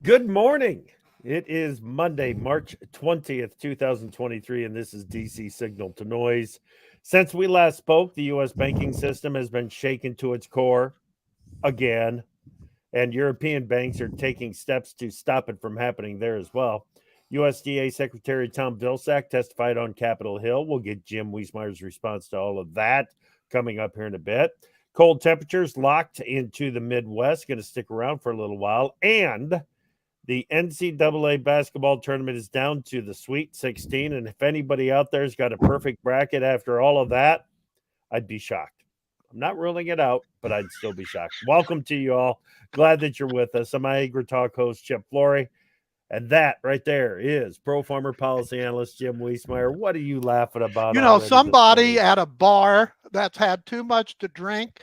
Good morning. It is Monday, March 20th, 2023, and this is DC Signal to Noise. Since we last spoke, the U.S. banking system has been shaken to its core again, and European banks are taking steps to stop it from happening there as well. USDA Secretary Tom Vilsack testified on Capitol Hill. We'll get Jim Wiesemeyer's response to all of that coming up here in a bit. Cold temperatures locked into the Midwest, going to stick around for a little while, and the NCAA basketball tournament is down to the Sweet 16, and if anybody out there's got a perfect bracket after all of that, I'd be shocked. I'm not ruling it out, but I'd still be shocked. Welcome to you all. Glad that you're with us. I'm AgriTalk host, Chip Flory, and that right there is Pro Farmer Policy Analyst Jim Wiesemeyer. What are you laughing about? You know, somebody at a bar that's had too much to drink,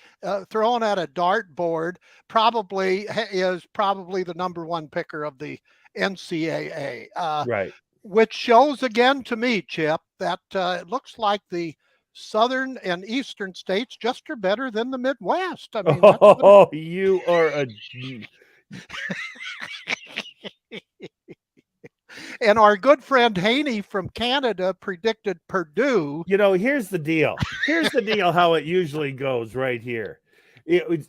thrown at a dartboard, is probably the number one picker of the NCAA. Right. Which shows again to me, Chip, that it looks like the southern and eastern states just are better than the Midwest. I mean, you are a. And our good friend Haney from Canada predicted Purdue. You know, here's the deal. Here's the deal how it usually goes right here.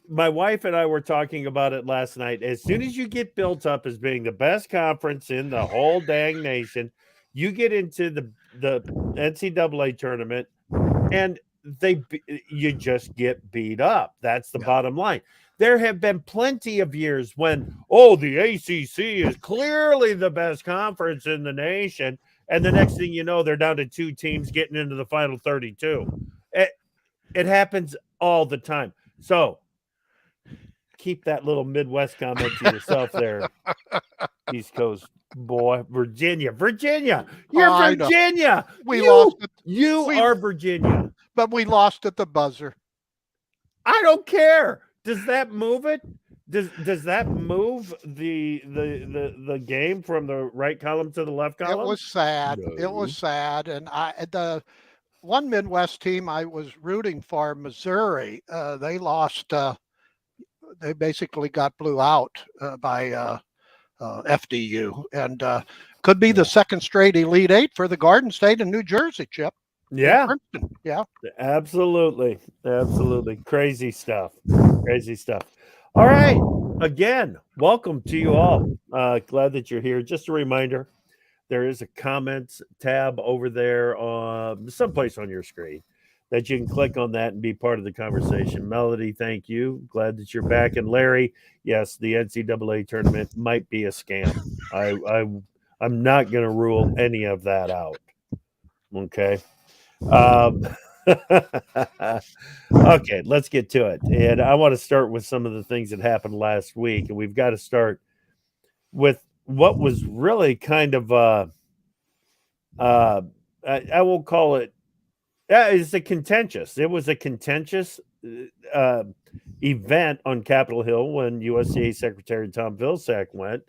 My wife and I were talking about it last night. As soon as you get built up as being the best conference in the whole dang nation, you get into the NCAA tournament and you just get beat up. That's the bottom line. There have been plenty of years when, the ACC is clearly the best conference in the nation. And the next thing you know, they're down to two teams getting into the final 32. It happens all the time. So keep that little Midwest comment to yourself there, East Coast boy. Virginia. You're Virginia. You are Virginia. But we lost at the buzzer. I don't care. Does that move it? Does that move the game from the right column to the left column? It was sad. No. It was sad. And the one Midwest team I was rooting for, Missouri, they lost. They basically got blew out by FDU, and could be the second straight Elite Eight for the Garden State in New Jersey, Chip. Yeah. Yeah. Absolutely. Crazy stuff. All right. Again, welcome to you all. Glad that you're here. Just a reminder, there is a comments tab over there on someplace on your screen that you can click on that and be part of the conversation. Melody, thank you. Glad that you're back. And Larry, yes, the NCAA tournament might be a scam. I'm not going to rule any of that out. Okay. Okay, let's get to it. And I want to start with some of the things that happened last week. And we've got to start with what was really kind of I will call it it was a contentious event on Capitol Hill when USDA Secretary Tom Vilsack went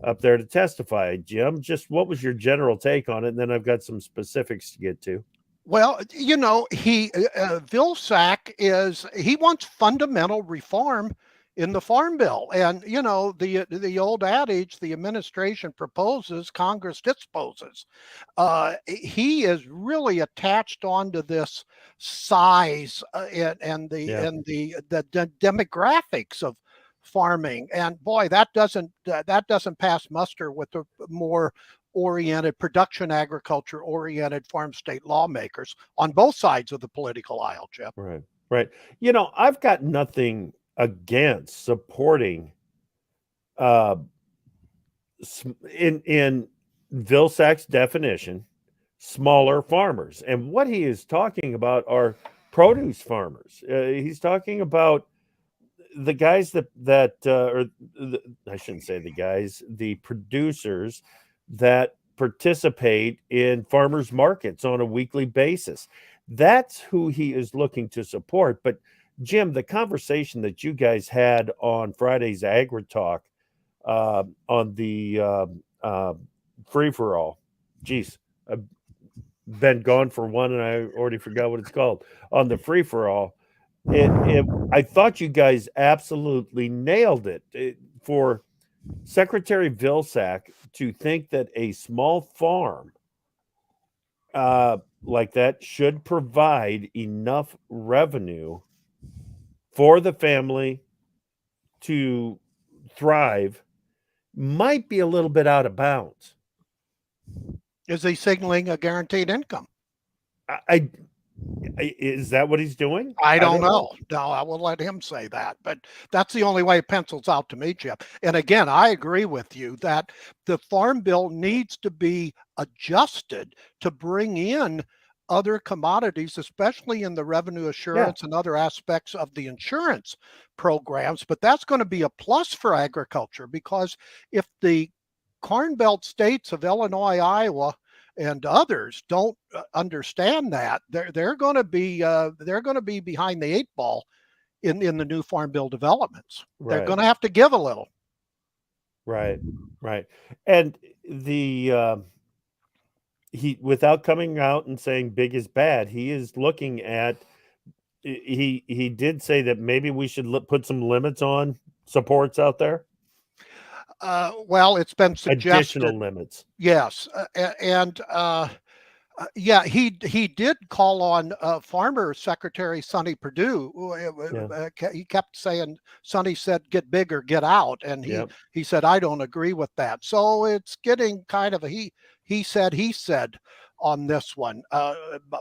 up there to testify. Jim, just what was your general take on it? And then I've got some specifics to get to. Well, you know, Vilsack he wants fundamental reform in the Farm Bill. And, you know, the old adage, the administration proposes, Congress disposes. He is really attached onto this size and the demographics of farming. And boy, that doesn't pass muster with the more production agriculture oriented farm state lawmakers on both sides of the political aisle, Chip. Right. You know, I've got nothing against supporting in Vilsack's definition, smaller farmers. And what he is talking about are produce farmers. He's talking about the guys I shouldn't say the guys, the producers that participate in farmers markets on a weekly basis. That's who he is looking to support. But Jim, the conversation that you guys had on Friday's AgriTalk on the free-for-all, geez, I've been gone for one and I already forgot what it's called, on the free-for-all, I thought you guys absolutely nailed it for Secretary Vilsack to think that a small farm like that should provide enough revenue for the family to thrive might be a little bit out of bounds. Is he signaling a guaranteed income? Is that what he's doing? I don't know. No, I will let him say that. But that's the only way it pencils out to me, Chip. And again, I agree with you that the Farm Bill needs to be adjusted to bring in other commodities, especially in the revenue assurance and other aspects of the insurance programs. But that's going to be a plus for agriculture, because if the Corn Belt states of Illinois, Iowa, and others don't understand that, they're going to be behind the eight ball in the new Farm Bill developments. Right. They're going to have to give a little. Right. And he, without coming out and saying big is bad, he is looking at. He did say that maybe we should put some limits on supports out there. Well, it's been suggested. Additional limits. Yes. Yeah, he did call on Farmer Secretary Sonny Perdue. He kept saying, Sonny said, get big or get out. And he said, I don't agree with that. So it's getting kind of a he said on this one.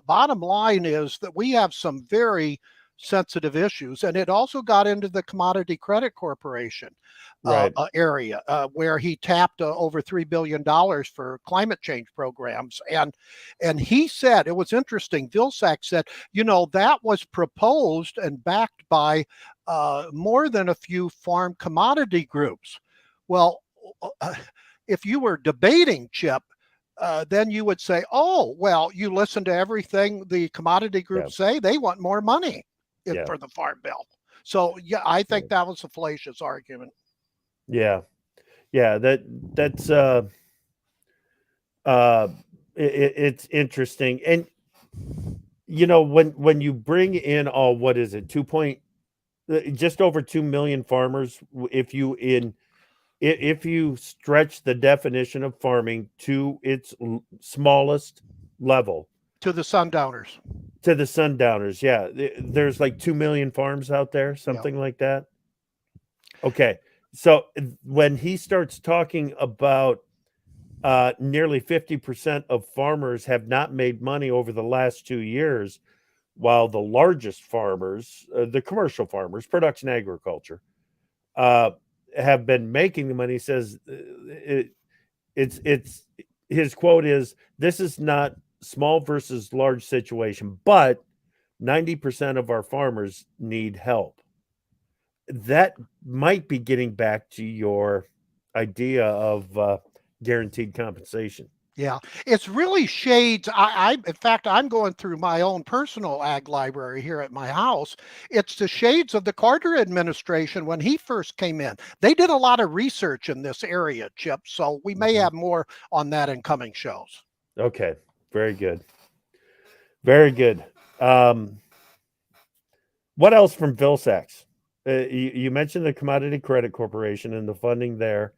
Bottom line is that we have some very sensitive issues, and it also got into the Commodity Credit Corporation area where he tapped over $3 billion for climate change programs. And he said, it was interesting, Vilsack said, that was proposed and backed by more than a few farm commodity groups. Well, if you were debating, Chip, then you would say, oh, well, you listen to everything the commodity groups say, they want more money for the Farm Bill. So I think that was a fallacious argument. That's it's interesting. And when you bring in all, what is it, just over 2 million farmers, if you stretch the definition of farming to its smallest level, to the sundowners, there's like 2 million farms out there, something like that. Okay, so when he starts talking about nearly 50% of farmers have not made money over the last 2 years, while the largest farmers, the commercial farmers, production agriculture, have been making the money, says it's his quote is, this is not small versus large situation, but 90% of our farmers need help. That might be getting back to your idea of guaranteed compensation. Yeah, it's really shades. In fact, I'm going through my own personal ag library here at my house. It's the shades of the Carter administration when he first came in. They did a lot of research in this area, Chip. So we may have more on that in coming shows. Okay, very good. Very good. What else from Vilsack's? You mentioned the Commodity Credit Corporation and the funding there.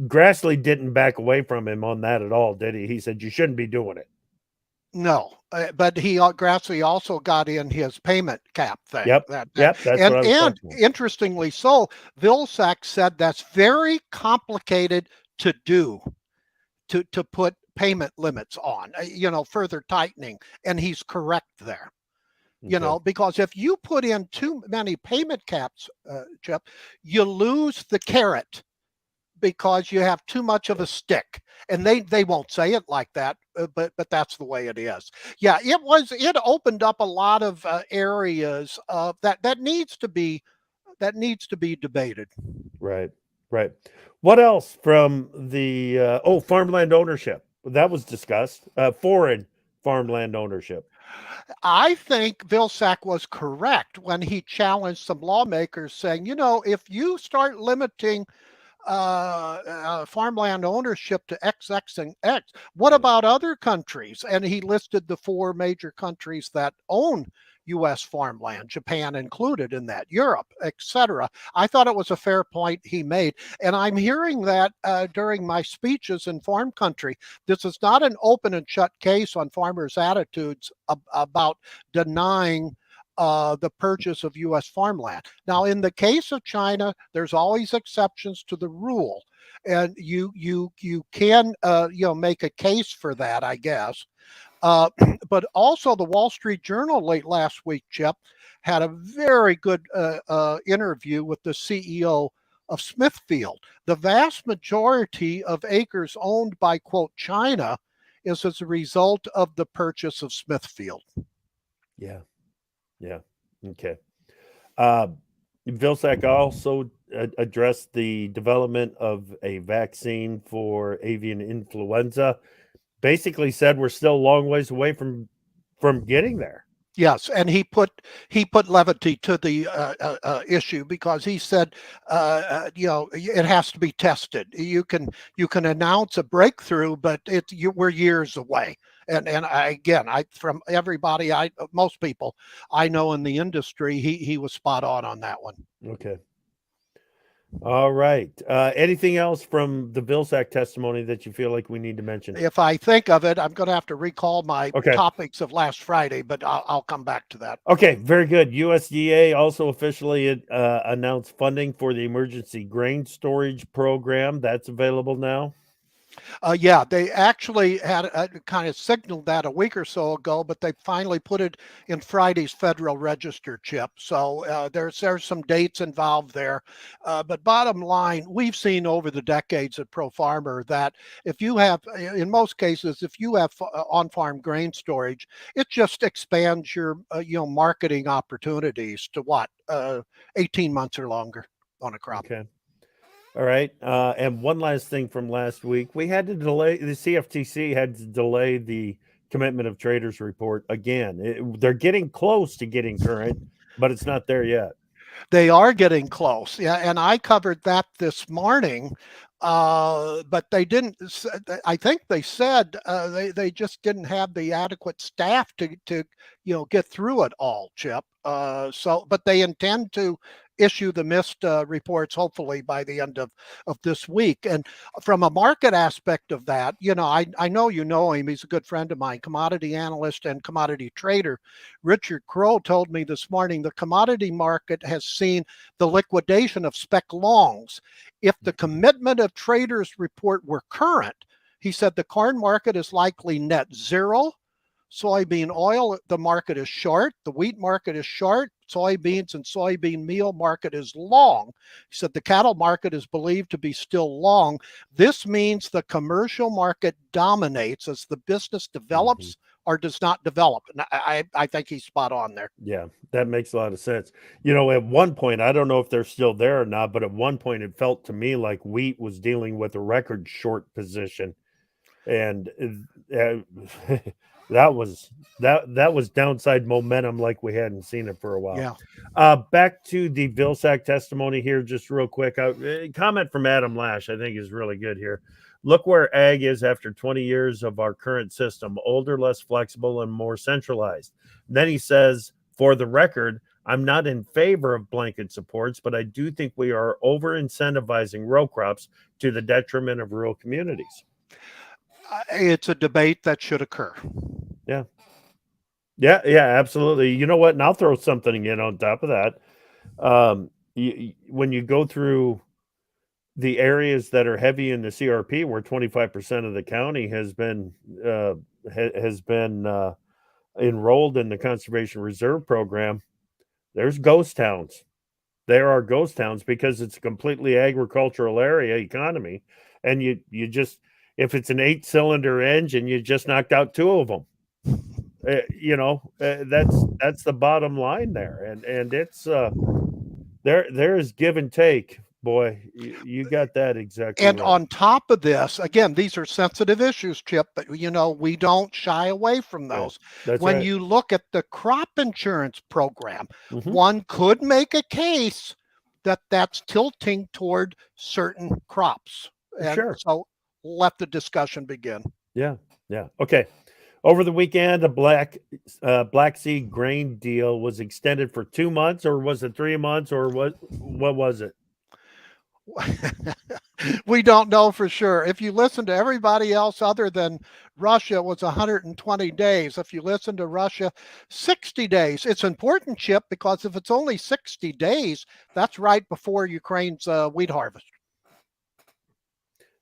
Grassley didn't back away from him on that at all, did he? He said you shouldn't be doing it. No, but Grassley also got in his payment cap thing. That's what I was and interestingly so, Vilsack said that's very complicated to do, to put payment limits on, further tightening, and he's correct there. Because if you put in too many payment caps, Chip, you lose the carrot because you have too much of a stick. And they won't say it like that, but that's the way it is. Yeah, it opened up a lot of areas that needs to be debated. Right. What else from the farmland ownership? That was discussed. Foreign farmland ownership. I think Vilsack was correct when he challenged some lawmakers saying, if you start limiting farmland ownership to XX and X, what about other countries? And he listed the 4 major countries that own, U.S. farmland, Japan included in that, Europe, etc. I thought it was a fair point he made. And I'm hearing that during my speeches in farm country. This is not an open and shut case on farmers' attitudes about denying the purchase of U.S. farmland. Now, in the case of China, there's always exceptions to the rule, and you can make a case for that, I guess. But also, the Wall Street Journal late last week, Chip, had a very good interview with the CEO of Smithfield. The vast majority of acres owned by, quote, China is as a result of the purchase of Smithfield. Yeah. Yeah. Okay. Vilsack also addressed the development of a vaccine for avian influenza. Basically said we're still a long ways away from getting there. Yes, and he put levity to the issue because he said, it has to be tested. You can announce a breakthrough, but we're years away. And from everybody, most people I know in the industry, he was spot on that one. Okay. All right. Anything else from the Vilsack testimony that you feel like we need to mention? If I think of it, I'm going to have to recall my topics of last Friday, but I'll come back to that. Okay, very good. USDA also officially announced funding for the emergency grain storage program. That's available now. Yeah, they actually had kind of signaled that a week or so ago, but they finally put it in Friday's Federal Register, Chip. So there's some dates involved there. But bottom line, we've seen over the decades at Pro Farmer that if you have, in most cases, if you have on-farm grain storage, it just expands your marketing opportunities to 18 months or longer on a crop. Okay. All right. And one last thing from last week, we had to delay, the CFTC had to delay the commitment of traders report again. They're getting close to getting current, but it's not there yet. They are getting close. Yeah. And I covered that this morning. But they didn't, I think they said they just didn't have the adequate staff to get through it all, Chip. But they intend to issue the missed reports hopefully by the end of this week. And from a market aspect of that, I know you know him. He's a good friend of mine, commodity analyst and commodity trader. Richard Crow told me this morning the commodity market has seen the liquidation of spec longs. If the commitment of traders report were current, he said the corn market is likely net zero. Soybean oil, the market is short. The wheat market is short. Soybeans and soybean meal market is long. He said the cattle market is believed to be still long. This means the commercial market dominates as the business develops or does not develop. And I think he's spot on there. Yeah, that makes a lot of sense. At one point, I don't know if they're still there or not, but at one point it felt to me like wheat was dealing with a record short position. And that was downside momentum like we hadn't seen it for a while. Yeah. Back to the Vilsack testimony here, just real quick. A comment from Adam Lash, I think, is really good here. Look where ag is after 20 years of our current system, older, less flexible, and more centralized. Then he says, for the record, I'm not in favor of blanket supports, but I do think we are over-incentivizing row crops to the detriment of rural communities. It's a debate that should occur. Yeah, absolutely. You know what? And I'll throw something in on top of that. When you go through the areas that are heavy in the CRP, where 25% of the county has been enrolled in the Conservation Reserve Program, there's ghost towns. There are ghost towns because it's a completely agricultural area economy, and you just, if it's an 8-cylinder engine, you just knocked out 2 of them. That's the bottom line there, and it's there is give and take. Boy, you got that exactly. And right. On top of this, again, these are sensitive issues, Chip, but we don't shy away from those. That's when right. you look at the crop insurance program, one could make a case that that's tilting toward certain crops. And Sure. So let the discussion begin. Yeah. Okay. Over the weekend, a Black Sea grain deal was extended for 2 months, or was it 3 months, or what was it? We don't know for sure. If you listen to everybody else other than Russia, it was 120 days. If you listen to Russia, 60 days. It's important, Chip, because if it's only 60 days, that's right before Ukraine's wheat harvest.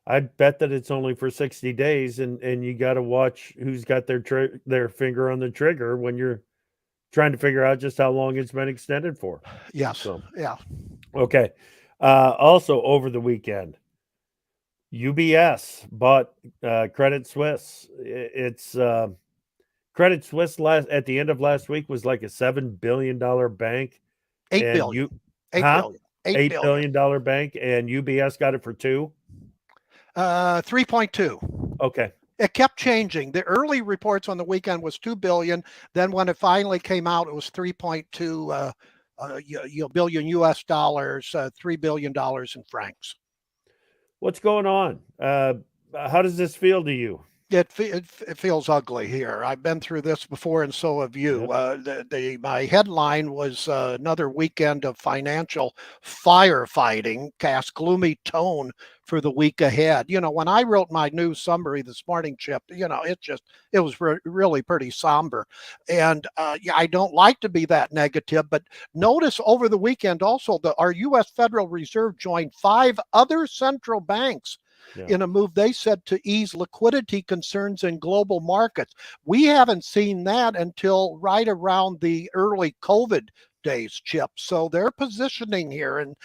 I bet that it's only for 60 days, and you got to watch who's got their finger on the trigger when you're trying to figure out just how long it's been extended for. Yes. So, yeah. Okay. Also over the weekend, UBS bought Credit Suisse. It's Credit Suisse at the end of last week was like a $7 billion bank. $8 billion. $8 billion bank, and UBS got it for 2. 3.2. Okay. It kept changing. The early reports on the weekend was 2 billion. Then when it finally came out, it was 3.2 billion US dollars, $3 billion in francs. What's going on? How does this feel to you? It feels ugly here. I've been through this before, and so have you. Yep. My headline was another weekend of financial firefighting, cast gloomy tone for the week ahead. You know, when I wrote my news summary this morning, Chip, you know, it was really pretty somber. And I don't like to be that negative, but notice over the weekend also our U.S. Federal Reserve joined 5 other central banks in a move they said to ease liquidity concerns in global markets. We haven't seen that until right around the early COVID days, Chip. So they're positioning here, and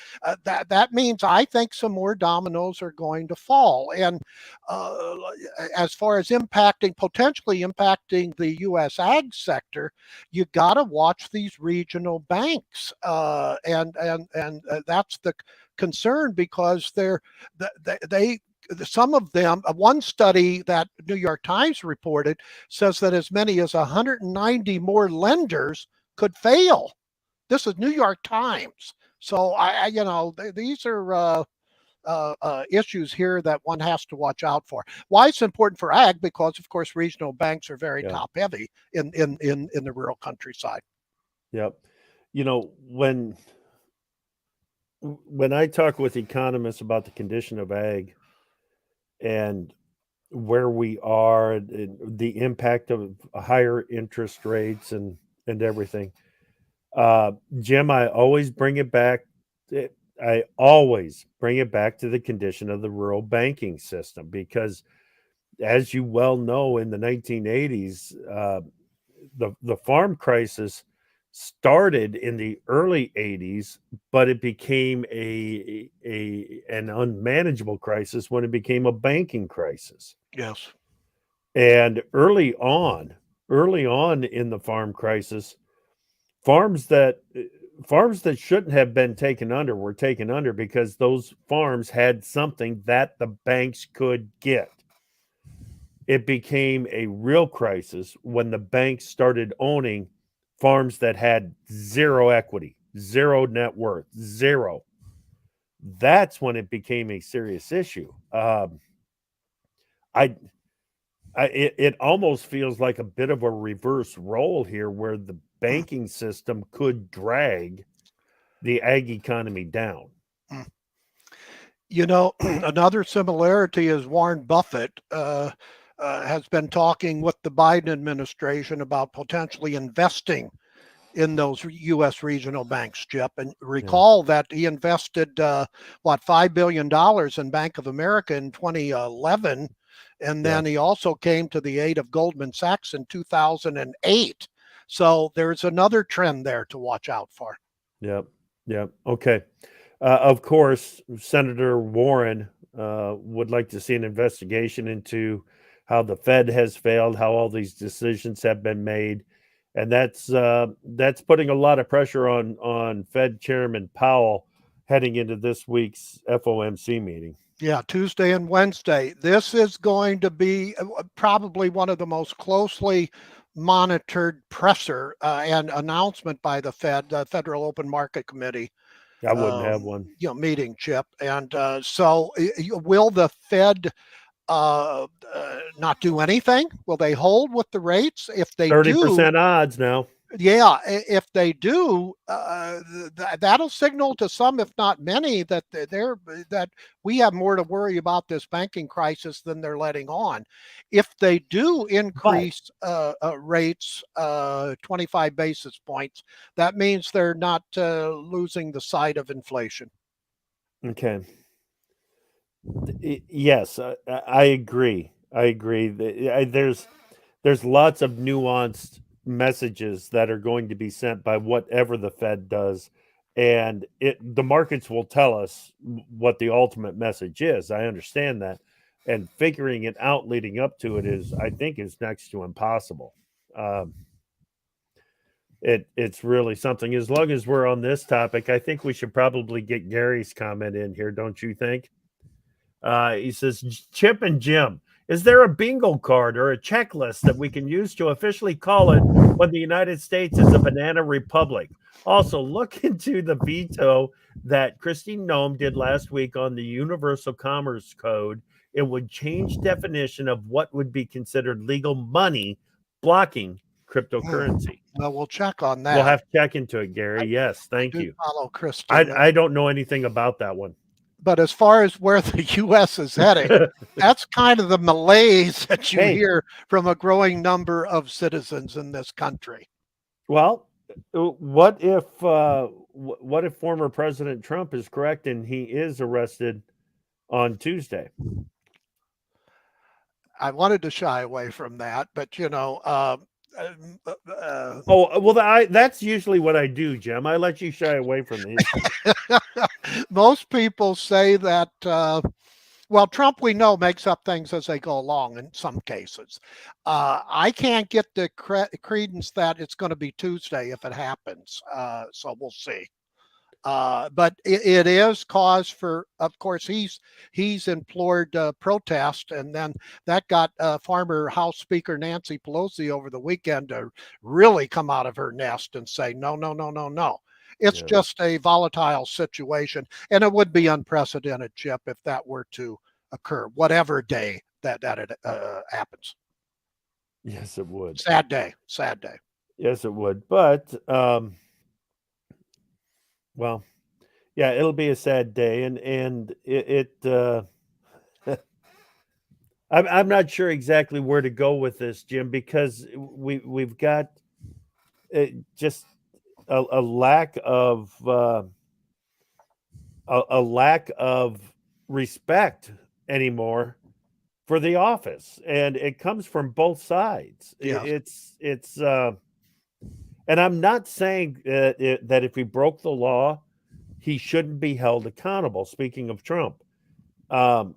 that means I think some more dominoes are going to fall. And as far as potentially impacting the U.S. ag sector, you got to watch these regional banks, and that's the concern, because they some of them, one study that New York Times reported says that as many as 190 more lenders could fail. This is New York Times. So these are issues here that one has to watch out for. Why it's important for ag? Because of course regional banks are very top heavy in the rural countryside. Yep. You know, when I talk with economists about the condition of ag and where we are, and the impact of higher interest rates and everything, Jim, I always bring it back. I always bring it back to the condition of the rural banking system, because, as you well know, in the 1980s, the farm crisis started in the early 80s, but it became an unmanageable crisis when it became a banking crisis. Yes. And early on in the farm crisis, farms that shouldn't have been taken under were taken under, because those farms had something that the banks could get. It became a real crisis when the banks started owning farms that had zero equity, zero net worth, zero. That's when it became a serious issue. It almost feels like a bit of a reverse role here, where the banking system could drag the ag economy down. You know, another similarity is Warren Buffett has been talking with the Biden administration about potentially investing in those U.S. regional banks, Chip. And recall that he invested, $5 billion in Bank of America in 2011. And then he also came to the aid of Goldman Sachs in 2008. So there's another trend there to watch out for. Yep. Okay. Of course, Senator Warren would like to see an investigation into how the Fed has failed, how all these decisions have been made. And that's putting a lot of pressure on Fed Chairman Powell heading into this week's FOMC meeting. Yeah, Tuesday and Wednesday. This is going to be probably one of the most closely monitored presser and announcement by the Federal Open Market Committee. I wouldn't have one. Meeting, Chip. And so will the Fed not do anything? Will they hold with the rates? If they 30% odds now. yeah, if they do, that'll signal to some, if not many, that that we have more to worry about this banking crisis than they're letting on. If they do increase rates 25 basis points, that means they're not losing the sight of inflation. Okay. Yes, I agree. I agree. There's lots of nuanced messages that are going to be sent by whatever the Fed does, and the markets will tell us what the ultimate message is. I understand that, and figuring it out leading up to it I think is next to impossible. It's really something. As long as we're on this topic, I think we should probably get Gary's comment in here, don't you think? He says, Chip and Jim, is there a bingo card or a checklist that we can use to officially call it when the United States is a banana republic? Also, look into the veto that Christine Nome did last week on the Universal Commerce Code. It would change definition of what would be considered legal money, blocking cryptocurrency. Well, we'll check on that. We'll have to check into it, Gary. Yes, thank you. Follow Christine. I don't know anything about that one. But as far as where the U.S. is heading, that's kind of the malaise that you hear from a growing number of citizens in this country. Well, what if former President Trump is correct and he is arrested on Tuesday? I wanted to shy away from that, but that's usually what I do, Jim. I let you shy away from these. Most people say that, Trump, we know, makes up things as they go along in some cases. I can't get the credence that it's going to be Tuesday if it happens. So we'll see. But it is cause for, of course, he's implored protest, and then that got former House Speaker Nancy Pelosi over the weekend to really come out of her nest and say, no. It's just a volatile situation, and it would be unprecedented, Chip, if that were to occur, whatever day that it happens. Yes, it would. Sad day. Yes, it would. But well, yeah, it'll be a sad day, and I'm not sure exactly where to go with this, Jim, because we've got just a lack of respect anymore for the office, and it comes from both sides. Yeah. It's and I'm not saying that if he broke the law, he shouldn't be held accountable. Speaking of Trump, but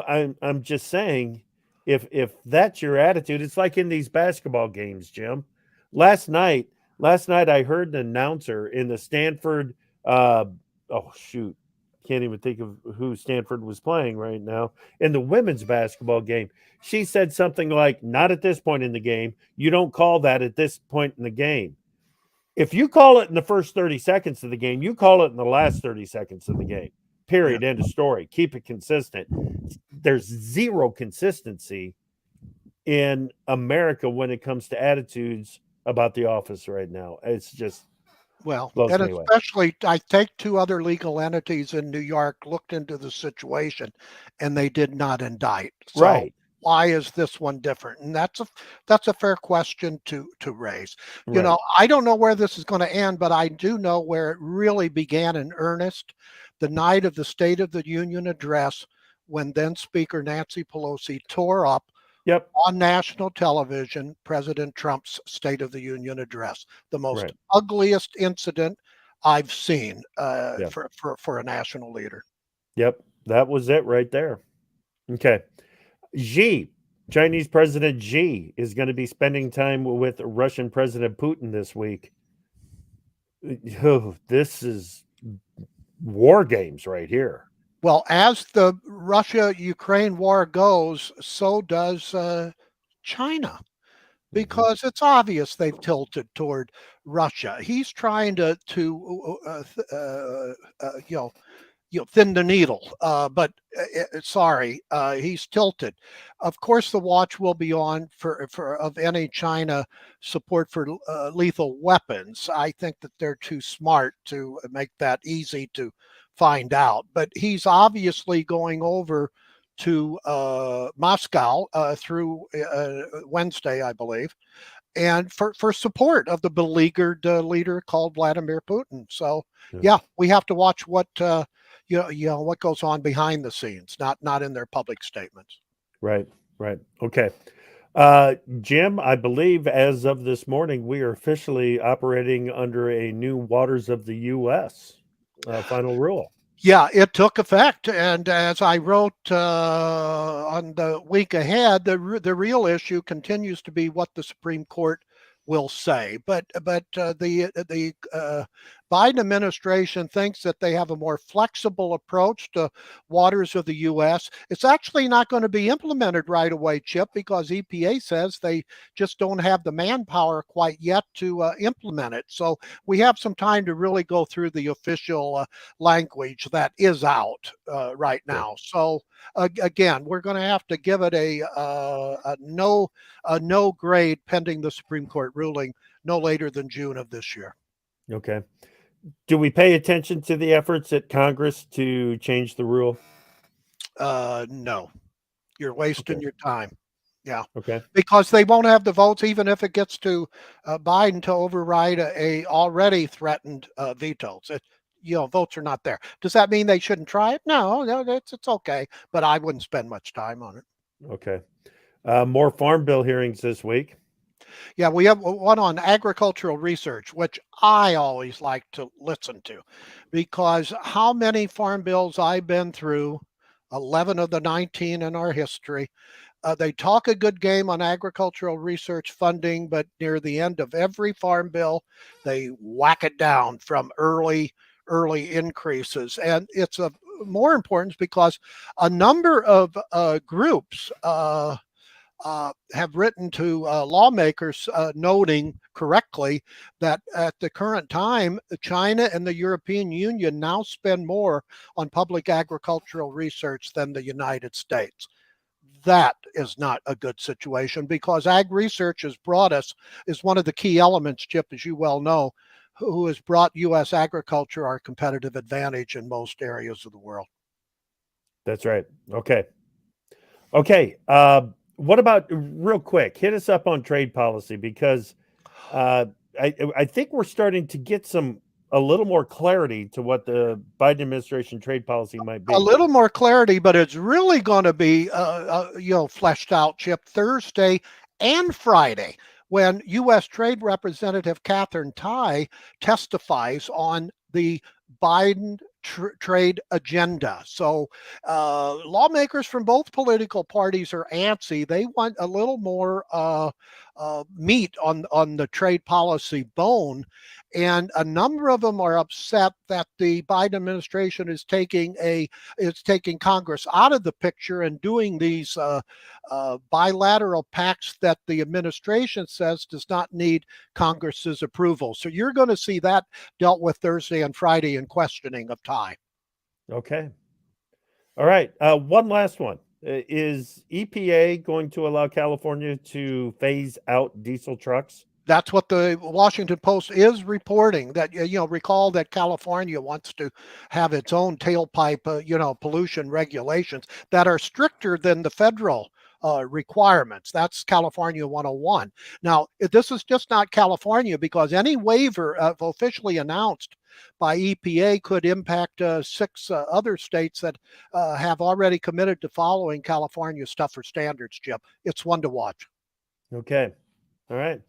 I'm just saying, if that's your attitude, it's like in these basketball games, Jim. Last night I heard an announcer in the Stanford. Can't even think of who Stanford was playing right now in the women's basketball game. She said something like, "Not at this point in the game. You don't call that at this point in the game. If you call it in the first 30 seconds of the game, you call it in the last 30 seconds of the game. Period. End of story. Keep it consistent." There's zero consistency in America when it comes to attitudes about the office right now. It's just and especially, I take two other legal entities in New York looked into the situation, and they did not indict. So right. Why is this one different? And that's a fair question to raise. Right. I don't know where this is going to end, but I do know where it really began in earnest the night of the State of the Union address, when then Speaker Nancy Pelosi tore up on national television President Trump's State of the Union address, the most ugliest incident I've seen for a national leader. Yep, that was it right there. Okay. Chinese President Xi is going to be spending time with Russian President Putin this week. Oh, this is war games right here. Well, as the Russia-Ukraine war goes, so does China, because it's obvious they've tilted toward Russia. He's trying to thin the needle. But sorry, he's tilted. Of course, the watch will be on for of any China support for lethal weapons. I think that they're too smart to make that easy to find out. But he's obviously going over to Moscow through Wednesday, I believe, and for support of the beleaguered leader called Vladimir Putin. So yeah, we have to watch what what goes on behind the scenes, not in their public statements. Right. Okay. Jim, I believe as of this morning, we are officially operating under a new waters of the U.S. Final rule. Yeah, it took effect, and as I wrote on the week ahead, the real issue continues to be what the Supreme Court will say. But the Biden administration thinks that they have a more flexible approach to waters of the U.S. It's actually not going to be implemented right away, Chip, because EPA says they just don't have the manpower quite yet to implement it. So we have some time to really go through the official language that is out right now. So again, we're going to have to give it a no grade pending the Supreme Court ruling no later than June of this year. Okay. Do we pay attention to the efforts at Congress to change the rule? No, you're wasting your time. Yeah. Okay. Because they won't have the votes, even if it gets to Biden to override a already threatened veto. Votes are not there. Does that mean they shouldn't try it? No, it's okay. But I wouldn't spend much time on it. Okay. More farm bill hearings this week. Yeah, we have one on agricultural research, which I always like to listen to, because how many farm bills I've been through, 11 of the 19 in our history, they talk a good game on agricultural research funding, but near the end of every farm bill, they whack it down from early increases. And it's more important because a number of groups have written to lawmakers noting correctly that at the current time, China and the European Union now spend more on public agricultural research than the United States. That is not a good situation, because ag research is one of the key elements, Chip, as you well know, who has brought U.S. agriculture our competitive advantage in most areas of the world. That's right. Okay. What about, real quick, hit us up on trade policy, because I think we're starting to get a little more clarity to what the Biden administration trade policy might be. A little more clarity, but it's really going to be fleshed out, Chip, Thursday and Friday, when U.S. Trade Representative Catherine Tai testifies on the Biden trade agenda. So lawmakers from both political parties are antsy. They want a little more meat on the trade policy bone. And a number of them are upset that the Biden administration is taking Congress out of the picture and doing these bilateral pacts that the administration says does not need Congress's approval. So you're going to see that dealt with Thursday and Friday in questioning of Tai. Okay. All right. One last one. Is EPA going to allow California to phase out diesel trucks? That's what the Washington Post is reporting. That recall that California wants to have its own tailpipe, pollution regulations that are stricter than the federal requirements. That's California 101. Now, this is just not California, because any waiver officially announced by EPA could impact 6 other states that have already committed to following California's tougher standards, Jim. It's one to watch. Okay. All right.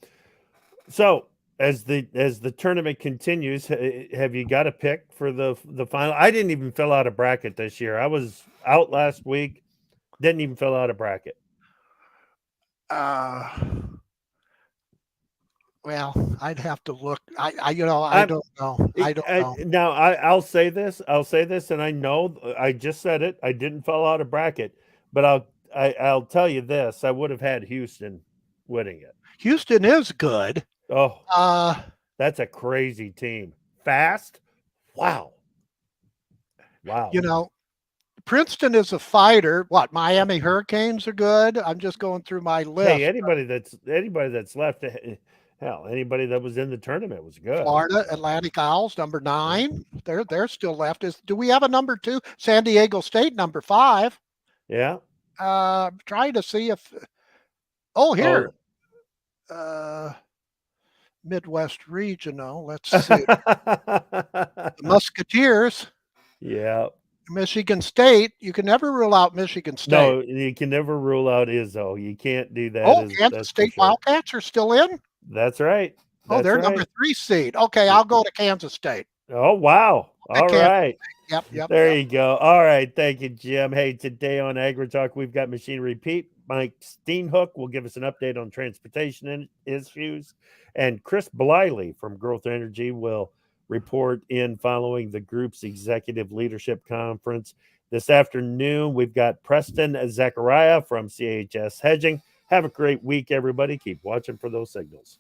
So as the tournament continues, have you got a pick for the final? I didn't even fill out a bracket this year. I was out last week. Didn't even fill out a bracket. Well, I'd have to look. I don't know. I don't know. Now I'll say this, and I know I just said it. I didn't fill out a bracket, but I'll tell you this: I would have had Houston winning it. Houston is good. Oh, that's a crazy team. Fast, wow. Wow. You know, Princeton is a fighter. What, Miami Hurricanes are good? I'm just going through my list. Hey, anybody that's left, hell, anybody that was in the tournament was good. Florida Atlantic Owls, number 9. They're still left. Do we have a number 2? San Diego State, number 5. Yeah. Trying to see if. Oh, here. Midwest Regional. Let's see. The Musketeers. Yeah. Michigan State. You can never rule out Michigan State. No, you can never rule out Izzo. You can't do that. Oh, Kansas State Wildcats are still in? That's right. Oh, they're number 3 seed. Okay, I'll go to Kansas State. Oh, wow. All right. Yep. There you go. All right. Thank you, Jim. Hey, today on AgriTalk, we've got Machinery Pete. Mike Steenhook will give us an update on transportation issues. And Chris Bliley from Growth Energy will report in following the group's executive leadership conference. This afternoon, we've got Preston Zachariah from CHS Hedging. Have a great week, everybody. Keep watching for those signals.